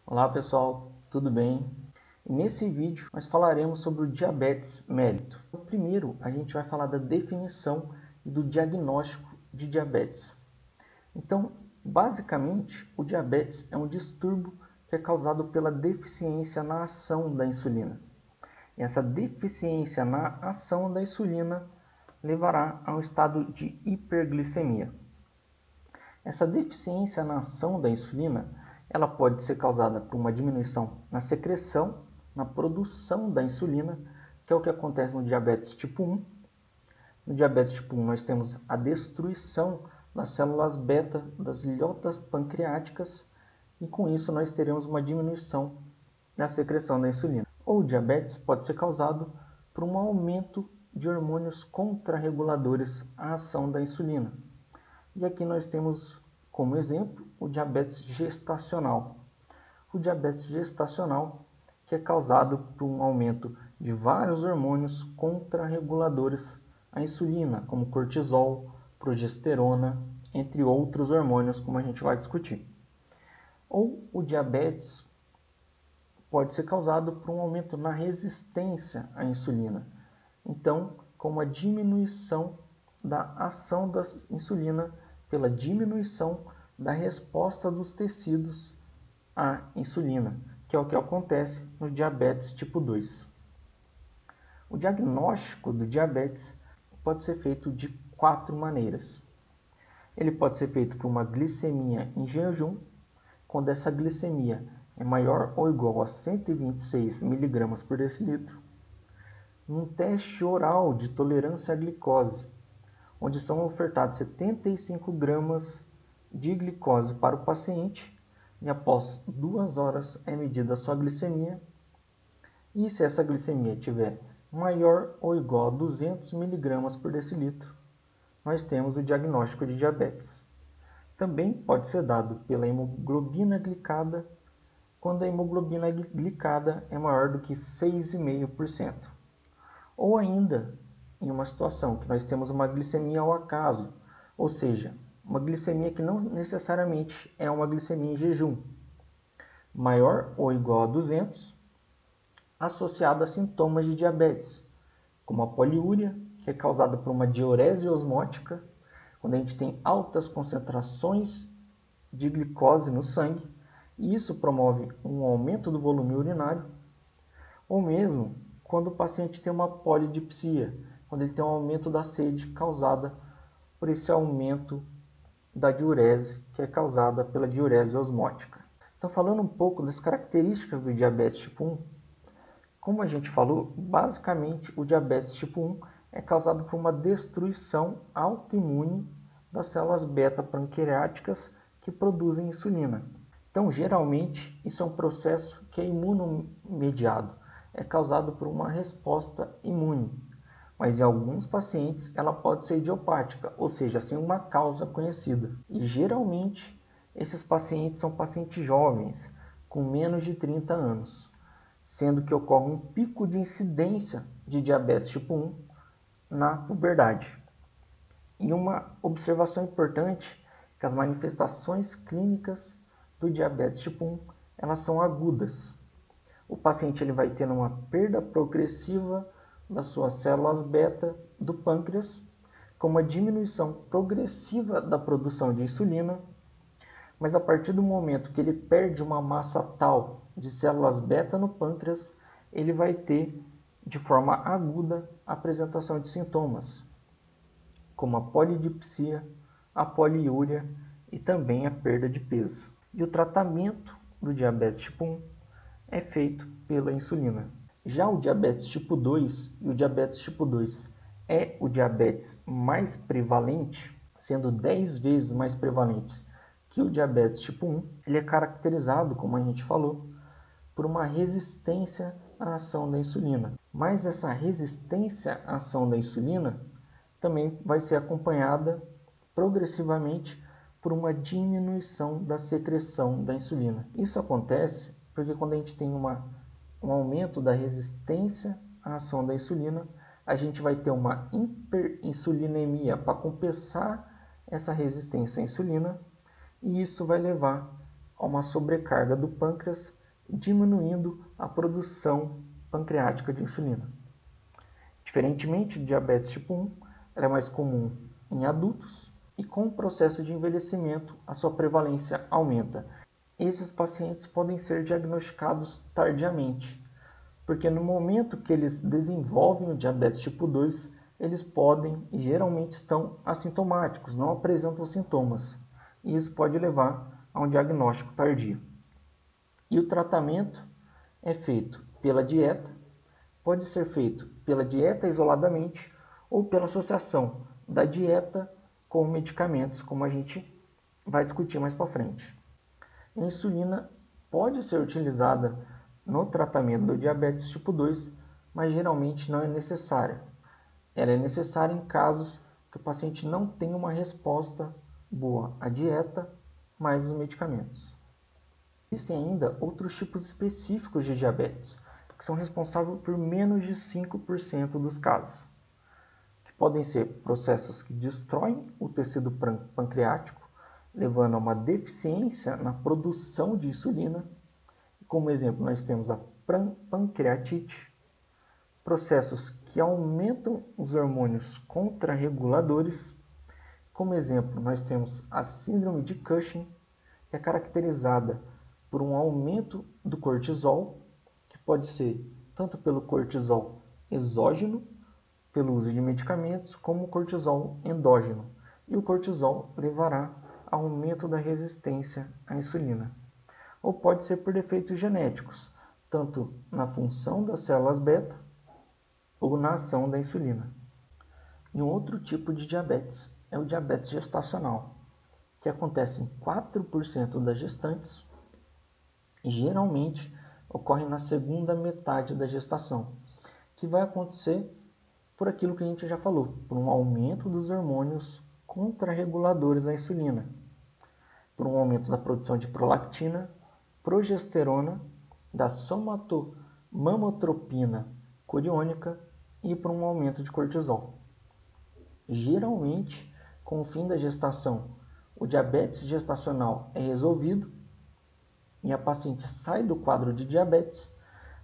Olá pessoal, tudo bem? Nesse vídeo nós falaremos sobre o diabetes mellitus. Primeiro a gente vai falar da definição e do diagnóstico de diabetes. Então, basicamente, o diabetes é um distúrbio que é causado pela deficiência na ação da insulina. E essa deficiência na ação da insulina levará a um estado de hiperglicemia. Essa deficiência na ação da insulina ela pode ser causada por uma diminuição na secreção, na produção da insulina, que é o que acontece no diabetes tipo 1. No diabetes tipo 1 nós temos a destruição das células beta das ilhotas pancreáticas e com isso nós teremos uma diminuição na secreção da insulina. Ou o diabetes pode ser causado por um aumento de hormônios contrarreguladores à ação da insulina. E aqui nós temos como exemplo o diabetes gestacional. O diabetes gestacional que é causado por um aumento de vários hormônios contrarreguladores à insulina, como cortisol, progesterona, entre outros hormônios, como a gente vai discutir. Ou o diabetes pode ser causado por um aumento na resistência à insulina. Então, com uma diminuição da ação da insulina pela diminuição da resposta dos tecidos à insulina, que é o que acontece no diabetes tipo 2. O diagnóstico do diabetes pode ser feito de 4 maneiras. Ele pode ser feito por uma glicemia em jejum, quando essa glicemia é maior ou igual a 126 mg por decilitro. Num teste oral de tolerância à glicose, onde são ofertados 75 gramas de glicose para o paciente e após 2 horas é medida a sua glicemia. E se essa glicemia tiver maior ou igual a 200 mg por decilitro, nós temos o diagnóstico de diabetes. Também pode ser dado pela hemoglobina glicada, quando a hemoglobina glicada é maior do que 6,5%. Ou ainda em uma situação que nós temos uma glicemia ao acaso, ou seja, uma glicemia que não necessariamente é uma glicemia em jejum, maior ou igual a 200, associada a sintomas de diabetes, como a poliúria, que é causada por uma diurese osmótica, quando a gente tem altas concentrações de glicose no sangue, e isso promove um aumento do volume urinário, ou mesmo quando o paciente tem uma polidipsia, quando ele tem um aumento da sede causada por esse aumento da diurese, que é causada pela diurese osmótica. Então, falando um pouco das características do diabetes tipo 1, como a gente falou, basicamente o diabetes tipo 1 é causado por uma destruição autoimune das células beta pancreáticas que produzem insulina. Então, geralmente, isso é um processo que é imunomediado, é causado por uma resposta imune. Mas em alguns pacientes ela pode ser idiopática, ou seja, sem uma causa conhecida. E geralmente esses pacientes são pacientes jovens, com menos de 30 anos, sendo que ocorre um pico de incidência de diabetes tipo 1 na puberdade. E uma observação importante é que as manifestações clínicas do diabetes tipo 1 elas são agudas. O paciente ele vai ter uma perda progressiva das suas células beta do pâncreas, com uma diminuição progressiva da produção de insulina, mas a partir do momento que ele perde uma massa tal de células beta no pâncreas, ele vai ter de forma aguda a apresentação de sintomas, como a polidipsia, a poliúria e também a perda de peso. E o tratamento do diabetes tipo 1 é feito pela insulina. Já o diabetes tipo 2, e o diabetes tipo 2 é o diabetes mais prevalente, sendo 10 vezes mais prevalente que o diabetes tipo 1, ele é caracterizado, como a gente falou, por uma resistência à ação da insulina. Mas essa resistência à ação da insulina também vai ser acompanhada progressivamente por uma diminuição da secreção da insulina. Isso acontece porque quando a gente tem um aumento da resistência à ação da insulina, a gente vai ter uma hiperinsulinemia para compensar essa resistência à insulina, e isso vai levar a uma sobrecarga do pâncreas, diminuindo a produção pancreática de insulina. Diferentemente do diabetes tipo 1, ela é mais comum em adultos e com o processo de envelhecimento a sua prevalência aumenta. Esses pacientes podem ser diagnosticados tardiamente, porque no momento que eles desenvolvem o diabetes tipo 2, eles podem e geralmente estão assintomáticos, não apresentam sintomas. E isso pode levar a um diagnóstico tardio. E o tratamento é feito pela dieta, pode ser feito pela dieta isoladamente ou pela associação da dieta com medicamentos, como a gente vai discutir mais para frente. A insulina pode ser utilizada no tratamento do diabetes tipo 2, mas geralmente não é necessária. Ela é necessária em casos que o paciente não tem uma resposta boa à dieta mais os medicamentos. Existem ainda outros tipos específicos de diabetes, que são responsáveis por menos de 5% dos casos, que podem ser processos que destroem o tecido pancreático, levando a uma deficiência na produção de insulina. Como exemplo, nós temos a pancreatite, processos que aumentam os hormônios contrarreguladores. Como exemplo, nós temos a síndrome de Cushing, que é caracterizada por um aumento do cortisol, que pode ser tanto pelo cortisol exógeno, pelo uso de medicamentos, como o cortisol endógeno. E o cortisol levará a aumento da resistência à insulina. Ou pode ser por defeitos genéticos, tanto na função das células beta ou na ação da insulina. E um outro tipo de diabetes é o diabetes gestacional, que acontece em 4% das gestantes e geralmente ocorre na segunda metade da gestação, que vai acontecer por aquilo que a gente já falou, por um aumento dos hormônios contrarreguladores da insulina, por um aumento da produção de prolactina, progesterona, da somatomamotropina coriônica e por um aumento de cortisol. Geralmente, com o fim da gestação, o diabetes gestacional é resolvido e a paciente sai do quadro de diabetes,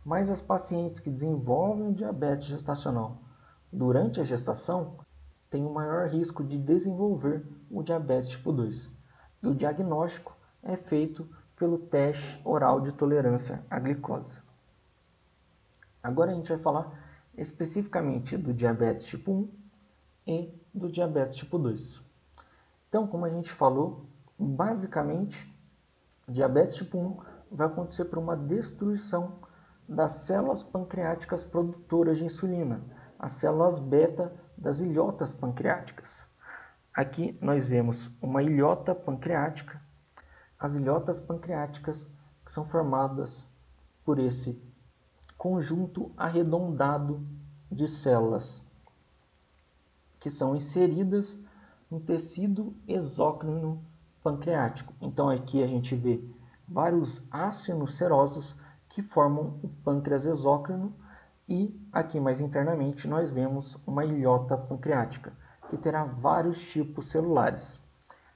mas as pacientes que desenvolvem o diabetes gestacional durante a gestação têm o maior risco de desenvolver o diabetes tipo 2. E o diagnóstico é feito pelo teste oral de tolerância à glicose. Agora a gente vai falar especificamente do diabetes tipo 1 e do diabetes tipo 2. Então, como a gente falou, basicamente, diabetes tipo 1 vai acontecer por uma destruição das células pancreáticas produtoras de insulina, as células beta das ilhotas pancreáticas. Aqui nós vemos uma ilhota pancreática. As ilhotas pancreáticas que são formadas por esse conjunto arredondado de células que são inseridas no tecido exócrino pancreático. Então aqui a gente vê vários ácidos serosos que formam o pâncreas exócrino e aqui mais internamente nós vemos uma ilhota pancreática que terá vários tipos celulares.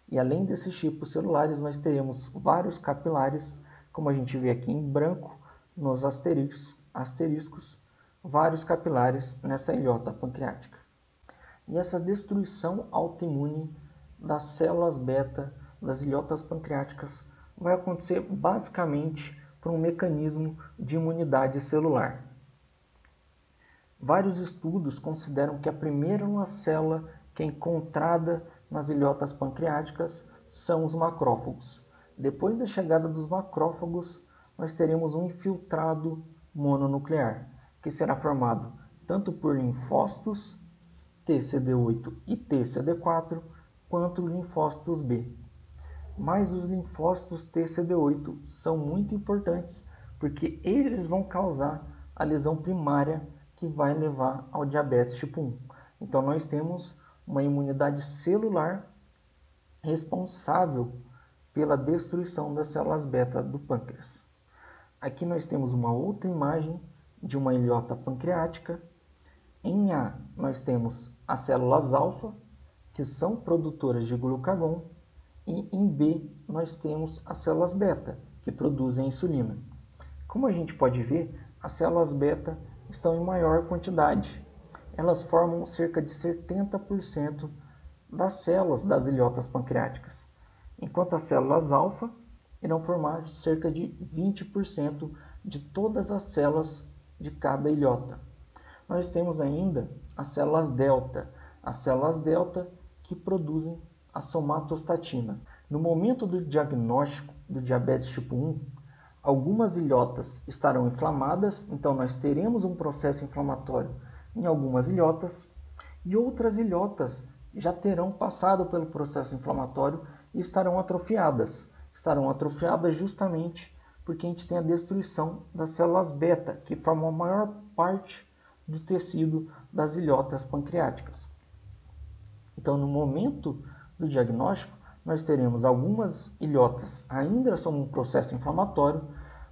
E além desses tipos celulares nós teremos vários capilares, como a gente vê aqui em branco nos asteriscos, vários capilares nessa ilhota pancreática. E essa destruição autoimune das células beta das ilhotas pancreáticas vai acontecer basicamente por um mecanismo de imunidade celular. Vários estudos consideram que a primeira célula que é encontrada nas ilhotas pancreáticas são os macrófagos. Depois da chegada dos macrófagos, nós teremos um infiltrado mononuclear, que será formado tanto por linfócitos TCD8 e TCD4, quanto linfócitos B. Mas os linfócitos TCD8 são muito importantes, porque eles vão causar a lesão primária que vai levar ao diabetes tipo 1. Então nós temos uma imunidade celular responsável pela destruição das células beta do pâncreas. Aqui nós temos uma outra imagem de uma ilhota pancreática. Em A, nós temos as células alfa, que são produtoras de glucagon, e em B, nós temos as células beta, que produzem a insulina. Como a gente pode ver, as células beta estão em maior quantidade. Elas formam cerca de 70% das células das ilhotas pancreáticas, enquanto as células alfa irão formar cerca de 20% de todas as células de cada ilhota. Nós temos ainda as células delta que produzem a somatostatina. No momento do diagnóstico do diabetes tipo 1, algumas ilhotas estarão inflamadas, então nós teremos um processo inflamatório em algumas ilhotas, e outras ilhotas já terão passado pelo processo inflamatório e estarão atrofiadas. Estarão atrofiadas justamente porque a gente tem a destruição das células beta, que formam a maior parte do tecido das ilhotas pancreáticas. Então, no momento do diagnóstico, nós teremos algumas ilhotas ainda sob um processo inflamatório,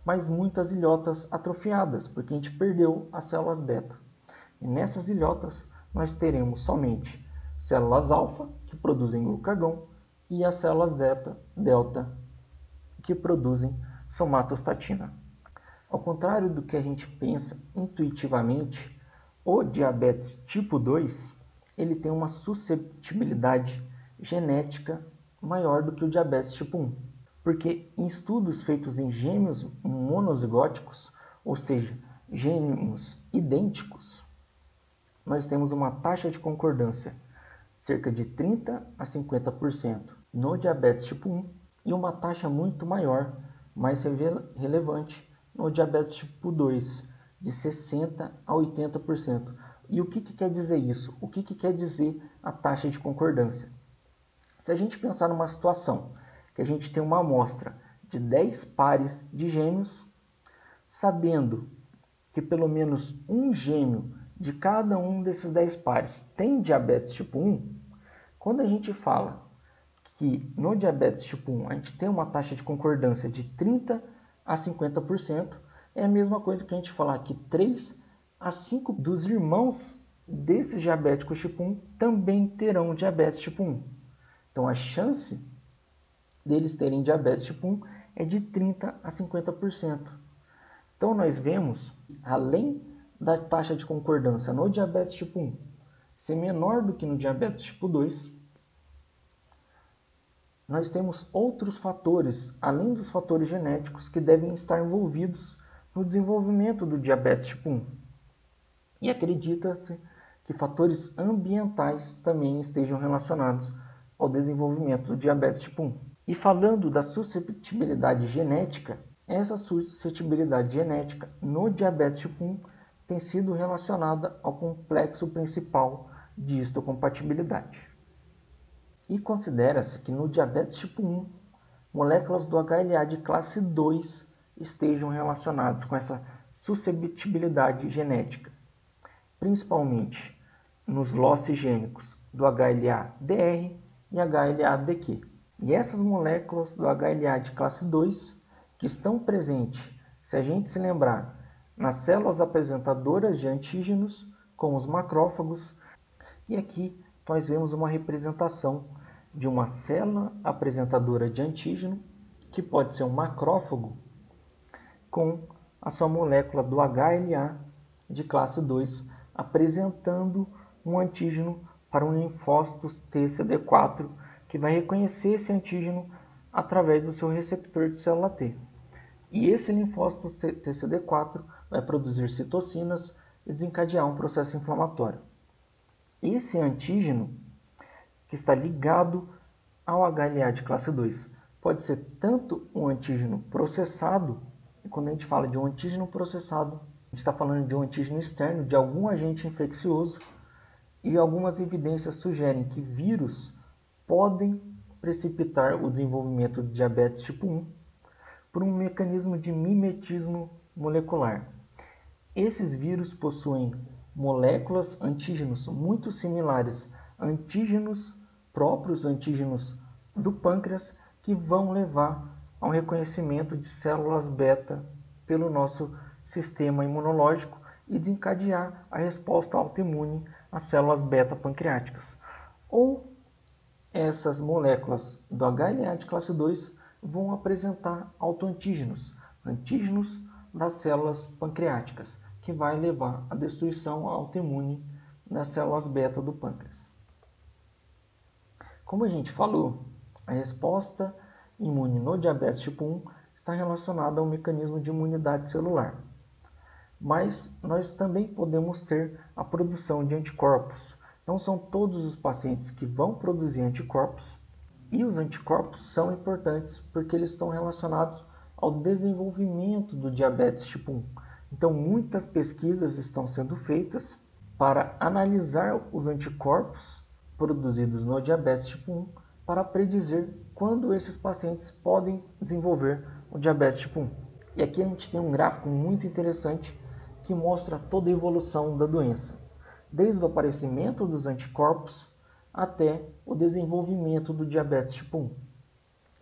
mas muitas ilhotas atrofiadas, porque a gente perdeu as células beta. E nessas ilhotas, nós teremos somente células alfa, que produzem glucagon, e as células delta, que produzem somatostatina. Ao contrário do que a gente pensa intuitivamente, o diabetes tipo 2 ele tem uma susceptibilidade genética maior do que o diabetes tipo 1. Porque em estudos feitos em gêmeos monozigóticos, ou seja, gêmeos idênticos, nós temos uma taxa de concordância cerca de 30 a 50% no diabetes tipo 1 e uma taxa muito maior, mais relevante, no diabetes tipo 2, de 60 a 80%. E o que quer dizer isso? O que quer dizer a taxa de concordância? Se a gente pensar numa situação que a gente tem uma amostra de 10 pares de gêmeos, sabendo que pelo menos um gêmeo de cada um desses 10 pares tem diabetes tipo 1, quando a gente fala que no diabetes tipo 1 a gente tem uma taxa de concordância de 30 a 50%, é a mesma coisa que a gente falar que 3 a 5 dos irmãos desses diabéticos tipo 1 também terão diabetes tipo 1. Então a chance deles terem diabetes tipo 1 é de 30 a 50%. Então nós vemos, além da taxa de concordância no diabetes tipo 1 ser menor do que no diabetes tipo 2, nós temos outros fatores, além dos fatores genéticos, que devem estar envolvidos no desenvolvimento do diabetes tipo 1. E acredita-se que fatores ambientais também estejam relacionados ao desenvolvimento do diabetes tipo 1. E falando da susceptibilidade genética, essa suscetibilidade genética no diabetes tipo 1 tem sido relacionada ao complexo principal de histocompatibilidade. E considera-se que no diabetes tipo 1, moléculas do HLA de classe 2 estejam relacionadas com essa suscetibilidade genética, principalmente nos losses gênicos do HLA-DR e HLA-DQ. E essas moléculas do HLA de classe 2, que estão presentes, se a gente se lembrar, nas células apresentadoras de antígenos, como os macrófagos, e aqui nós vemos uma representação de uma célula apresentadora de antígeno, que pode ser um macrófago, com a sua molécula do HLA de classe 2, apresentando um antígeno para um linfócito TCD4, que vai reconhecer esse antígeno através do seu receptor de célula T. E esse linfócito TCD4 vai produzir citocinas e desencadear um processo inflamatório. Esse antígeno, que está ligado ao HLA de classe 2, pode ser tanto um antígeno processado, e quando a gente fala de um antígeno processado, a gente está falando de um antígeno externo, de algum agente infeccioso, e algumas evidências sugerem que vírus podem precipitar o desenvolvimento de diabetes tipo 1 por um mecanismo de mimetismo molecular. Esses vírus possuem moléculas antígenos muito similares a antígenos próprios, antígenos do pâncreas, que vão levar ao reconhecimento de células beta pelo nosso sistema imunológico e desencadear a resposta autoimune às células beta pancreáticas. Ou essas moléculas do HLA de classe 2 vão apresentar autoantígenos, antígenos das células pancreáticas, que vai levar à destruição autoimune das células beta do pâncreas. Como a gente falou, a resposta imune no diabetes tipo 1 está relacionada ao mecanismo de imunidade celular. Mas nós também podemos ter a produção de anticorpos. Não são todos os pacientes que vão produzir anticorpos, e os anticorpos são importantes porque eles estão relacionados ao desenvolvimento do diabetes tipo 1. Então, muitas pesquisas estão sendo feitas para analisar os anticorpos produzidos no diabetes tipo 1 para predizer quando esses pacientes podem desenvolver o diabetes tipo 1. E aqui a gente tem um gráfico muito interessante que mostra toda a evolução da doença, desde o aparecimento dos anticorpos até o desenvolvimento do diabetes tipo 1.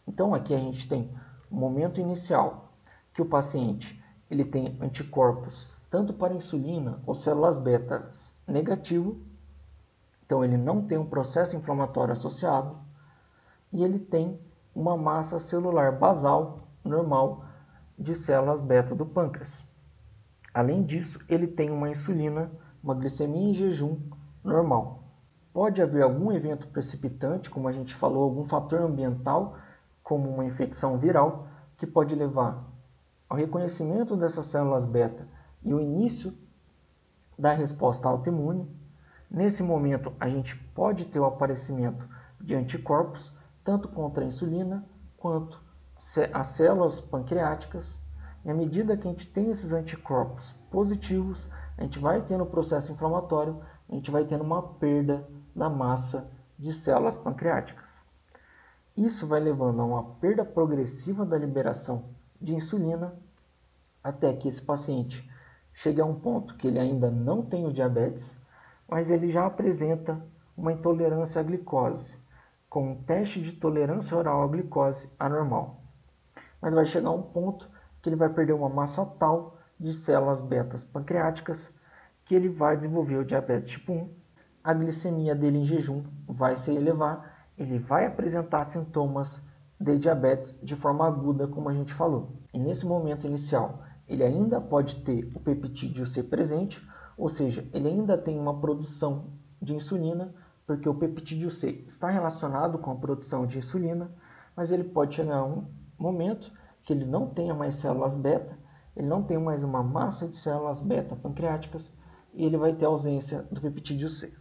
Então aqui a gente tem o momento inicial, que o paciente ele tem anticorpos tanto para insulina ou células beta negativo, então ele não tem um processo inflamatório associado, e ele tem uma massa celular basal normal de células beta do pâncreas. Além disso, ele tem uma insulina, uma glicemia em jejum normal. Pode haver algum evento precipitante, como a gente falou, algum fator ambiental, como uma infecção viral, que pode levar ao reconhecimento dessas células beta e o início da resposta autoimune. Nesse momento, a gente pode ter o aparecimento de anticorpos, tanto contra a insulina quanto as células pancreáticas. E à medida que a gente tem esses anticorpos positivos, a gente vai tendo o processo inflamatório, a gente vai tendo uma perda da massa de células pancreáticas. Isso vai levando a uma perda progressiva da liberação de insulina, até que esse paciente chegue a um ponto que ele ainda não tem o diabetes, mas ele já apresenta uma intolerância à glicose, com um teste de tolerância oral à glicose anormal. Mas vai chegar a um ponto que ele vai perder uma massa tal de células betas pancreáticas que ele vai desenvolver o diabetes tipo 1. A glicemia dele em jejum vai se elevar, ele vai apresentar sintomas de diabetes de forma aguda, como a gente falou. E nesse momento inicial, ele ainda pode ter o peptídeo C presente, ou seja, ele ainda tem uma produção de insulina, porque o peptídeo C está relacionado com a produção de insulina, mas ele pode chegar a um momento que ele não tenha mais células beta, ele não tem mais uma massa de células beta pancreáticas e ele vai ter ausência do peptídeo C.